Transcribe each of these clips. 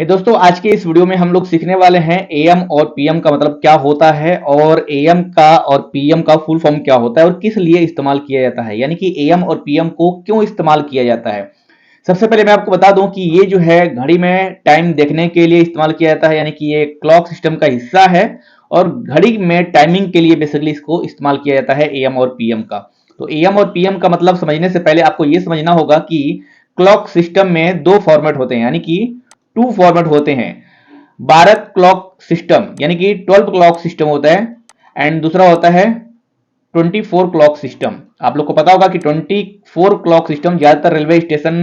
दोस्तों, आज के इस वीडियो में हम लोग सीखने वाले हैं एएम और पीएम का मतलब क्या होता है और एएम का और पीएम का फुल फॉर्म क्या होता है और किस लिए इस्तेमाल किया जाता है, यानी कि एएम और पीएम को क्यों इस्तेमाल किया जाता है। सबसे पहले मैं आपको बता दूं कि ये जो है घड़ी में टाइम देखने के लिए इस्तेमाल किया जाता है, यानी कि ये क्लॉक सिस्टम का हिस्सा है और घड़ी में टाइमिंग के लिए बेसिकली इसको इस्तेमाल किया जाता है एएम और पीएम का। तो एएम और पीएम का मतलब समझने से पहले आपको ये समझना होगा कि क्लॉक सिस्टम में दो फॉर्मेट होते हैं, यानी कि टू फॉर्मेट होते हैं। भारत क्लॉक सिस्टम यानी कि 12 क्लॉक सिस्टम होता है एंड दूसरा होता है 24 क्लॉक सिस्टम। आप लोग को पता होगा कि 24 क्लॉक सिस्टम ज्यादातर रेलवे स्टेशन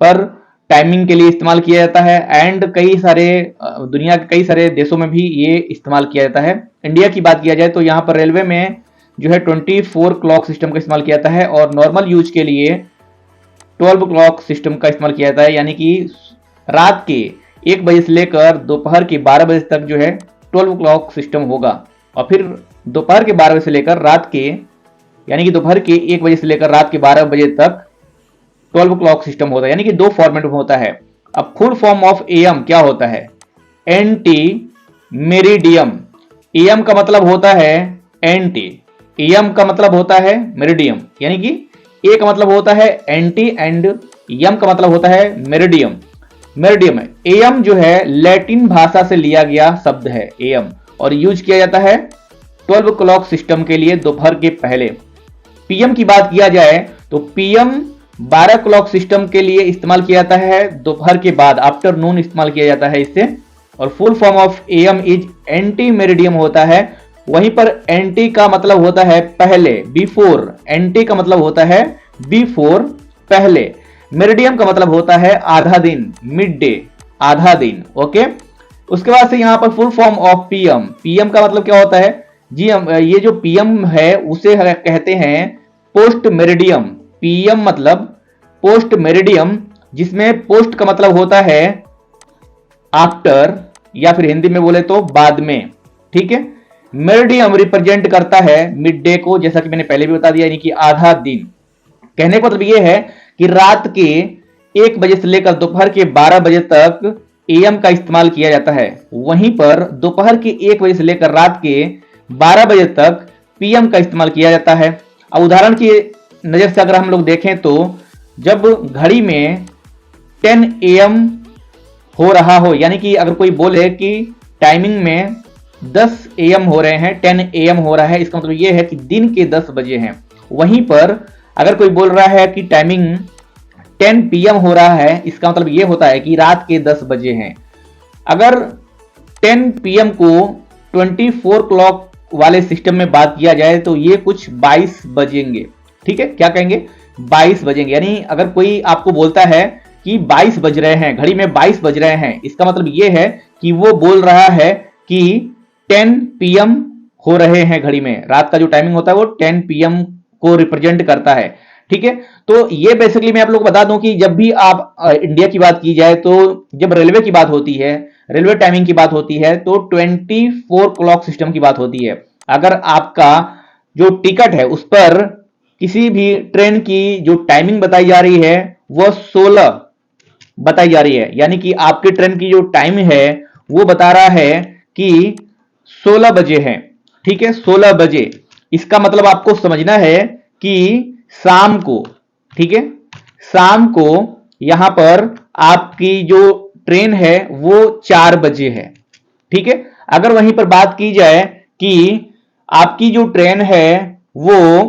पर टाइमिंग के लिए इस्तेमाल किया जाता है एंड कई सारे दुनिया के कई सारे देशों में भी ये इस्तेमाल किया जाता है। इंडिया की बात किया जाए तो यहाँ पर रेलवे में जो है 24 क्लॉक सिस्टम का इस्तेमाल किया जाता है और नॉर्मल यूज के लिए 12 क्लॉक सिस्टम का इस्तेमाल किया जाता है, यानी कि रात के 1 बजे से लेकर दोपहर के 12 बजे तक जो है 12 क्लॉक सिस्टम होगा और फिर दोपहर के 12 बजे से लेकर रात के यानी कि दोपहर के 1 बजे से लेकर रात के 12 बजे तक 12 क्लॉक सिस्टम होता है, यानी कि दो फॉर्मेट में होता है। अब फुल फॉर्म ऑफ एएम क्या होता है? Anti meridiem. एएम का मतलब होता है एंटी, एएम का मतलब होता है मेरिडियम, यानी कि ए का मतलब होता है एंटी एंड एम का मतलब होता है मेरिडियम। मेरिडियम है एएम जो है लैटिन भाषा से लिया गया शब्द है एएम और यूज किया जाता है 12 क्लॉक सिस्टम के लिए दोपहर के पहले। पीएम की बात किया जाए तो पीएम 12 क्लॉक सिस्टम के लिए इस्तेमाल किया जाता है, दोपहर के बाद आफ्टरनून इस्तेमाल किया जाता है इससे। और full form of am is anti meridiem होता है। वहीं पर एंटी का मतलब होता है पहले, बिफोर। एंटी का मतलब होता है बिफोर, पहले। मेरिडियम का मतलब होता है आधा दिन, मिड डे, आधा दिन। ओके, उसके बाद से यहां पर full form of PM. PM का मतलब क्या होता है जी? हम ये जो पीएम है उसे कहते हैं पोस्ट मेरिडियम। पीएम मतलब पोस्ट मेरिडियम, जिसमें पोस्ट का मतलब होता है आफ्टर या फिर हिंदी में बोले तो बाद में। ठीक है, मेरिडियम रिप्रेजेंट करता है मिड डे को, जैसा कि मैंने पहले भी बता दिया, यानी कि आधा दिन। कहने का मतलब यह है कि रात के 1 बजे से लेकर दोपहर के 12 बजे तक एएम का इस्तेमाल किया जाता है, वहीं पर दोपहर के 1 बजे से लेकर रात के 12 बजे तक पीएम का इस्तेमाल किया जाता है। अब उदाहरण की नजर से अगर हम लोग देखें तो जब घड़ी में 10 AM हो रहा हो, यानी कि अगर कोई बोले कि टाइमिंग में 10 AM हो रहे हैं, 10 AM हो रहा है, इसका मतलब यह है कि दिन के 10 बजे हैं। वहीं पर अगर कोई बोल रहा है कि टाइमिंग 10 PM हो रहा है, इसका मतलब यह होता है कि रात के 10 बजे हैं। अगर 10 PM को 24 क्लॉक वाले सिस्टम में बात किया जाए तो ये कुछ 22 बजेंगे। ठीक है, क्या कहेंगे? 22 बजेंगे। यानी अगर कोई आपको बोलता है कि 22 बज रहे हैं, घड़ी में 22 बज रहे हैं, इसका मतलब यह है कि वो बोल रहा है कि 10 PM हो रहे हैं घड़ी में। रात का जो टाइमिंग होता है वो 10 PM को रिप्रेजेंट करता है। ठीक है, तो ये बेसिकली मैं आप लोग को बता दूं कि जब भी आप इंडिया की बात की जाए तो जब रेलवे की बात होती है, रेलवे टाइमिंग की बात होती है तो 24 क्लॉक सिस्टम की बात होती है। अगर आपका जो टिकट है उस पर किसी भी ट्रेन की जो टाइमिंग बताई जा रही है वह 16 बताई जा रही है, यानी कि आपके ट्रेन की जो टाइम है वो बता रहा है कि 16 बजे है। ठीक है, 16 बजे, इसका मतलब आपको समझना है कि शाम को, ठीक है, शाम को यहां पर आपकी जो ट्रेन है वो 4 बजे है। ठीक है, अगर वहीं पर बात की जाए कि आपकी जो ट्रेन है वो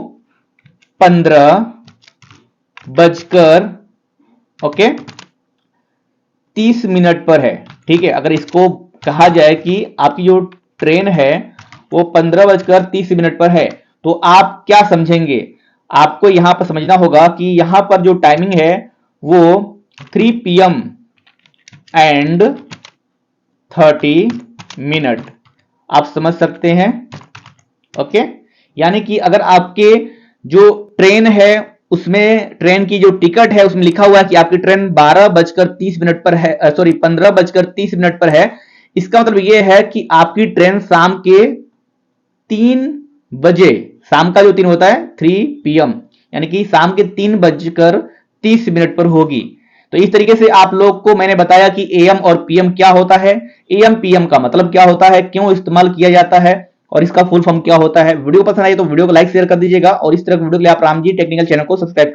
15 बजकर ओके 30 मिनट पर है। ठीक है, अगर इसको कहा जाए कि आपकी जो ट्रेन है वो 15 बजकर 30 मिनट पर है तो आप क्या समझेंगे? आपको यहां पर समझना होगा कि यहां पर जो टाइमिंग है वो 3 PM एंड 30 मिनट, आप समझ सकते हैं। ओके, यानी कि अगर आपके जो ट्रेन है उसमें ट्रेन की जो टिकट है उसमें लिखा हुआ है कि आपकी ट्रेन 12 बजकर 30 मिनट पर है, सॉरी 15 बजकर 30 मिनट पर है, इसका मतलब यह है कि आपकी ट्रेन शाम के 3 बजे, शाम का जो 3 होता है 3 PM, यानी कि शाम के 3 बजकर 30 मिनट पर होगी। तो इस तरीके से आप लोग को मैंने बताया कि एएम और पीएम क्या होता है, एएम पीएम का मतलब क्या होता है, क्यों इस्तेमाल किया जाता है और इसका फुल फॉर्म क्या होता है। वीडियो पसंद आई तो वीडियो को लाइक शेयर कर दीजिएगा और इस तरह की वीडियो के लिए आप रामजी टेक्निकल चैनल को सब्सक्राइब कर